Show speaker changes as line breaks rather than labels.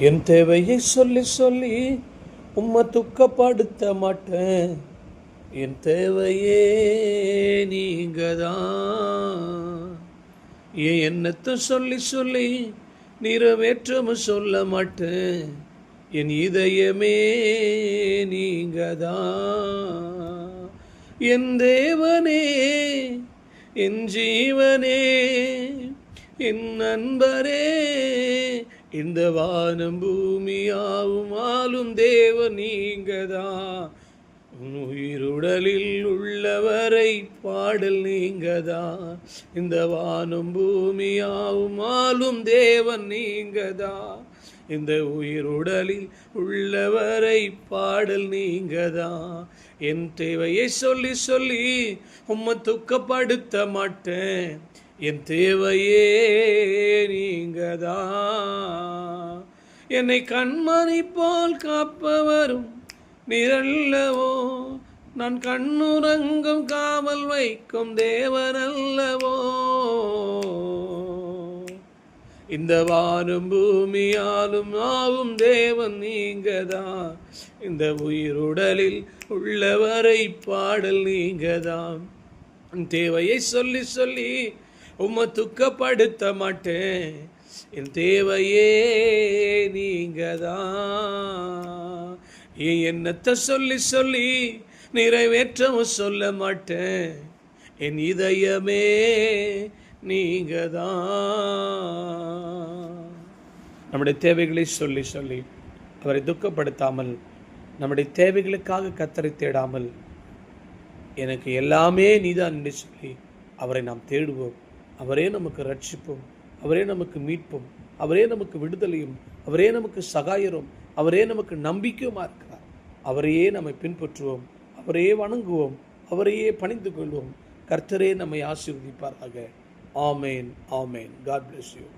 என் தேவையை சொல்லி சொல்லி உம்மை துக்கப்படுத்த மாட்டேன். என் தேவையே நீங்கதான். என் எண்ணத்தை சொல்லி சொல்லி நிறைவேற்றமும் சொல்ல மாட்டேன். என் இதயமே நீங்கதான். என் தேவனே, என் ஜீவனே, என் நண்பரே, இந்த வானம் பூமியாவும் ஆளும் தேவன் நீங்கதான். உயிருடலில் உள்ளவரை பாடல் நீங்கதான். இந்த வானம் பூமியாவும் ஆளும் தேவன் நீங்கதான். இந்த உயிருடலில் உள்ளவரை பாடல் நீங்கதான். என் தேவையை சொல்லி சொல்லி உம்மை துக்கப்படுத்த மாட்டேன். என் தேவையே நீங்கதான். என்னை கண்மணி போல் காப்பவரும் நிரல்லவோ, நான் கண்ணுறங்கும் காவல் வைக்கும் தேவனல்லவோ. இந்த வானம் பூமியாலும் ஆவும் தேவன் நீங்கதான். இந்த உயிருடலில் உள்ளவரை பாடல் நீங்கதான். தேவையை சொல்லி சொல்லி உம்மை துக்கப்படுத்த மாட்டேன். என் தேவையே நீங்கதான். என் எண்ணத்தை சொல்லி சொல்லி நிறைவேற்றவும் சொல்ல மாட்டேன். என் இதயமே நீங்கதான். நம்முடைய தேவைகளை சொல்லி சொல்லி அவரை துக்கப்படுத்தாமல், நம்முடைய தேவைகளுக்காக கர்த்தரை தேடாமல், எனக்கு எல்லாமே நீதான் என்று சொல்லி அவரை நாம் தேடுவோம். அவரே நமக்கு ரட்சிப்போம், அவரே நமக்கு மீட்போம், அவரே நமக்கு விடுதலையும், அவரே நமக்கு சகாயரும், அவரே நமக்கு நம்பிக்கையுமா இருக்கிறார். அவரையே நம்மை பின்பற்றுவோம், அவரையே வணங்குவோம், அவரையே பணிந்து கொள்வோம். கர்த்தரே நம்மை ஆசீர்வதிப்பாராக. ஆமேன், ஆமேன். God bless you.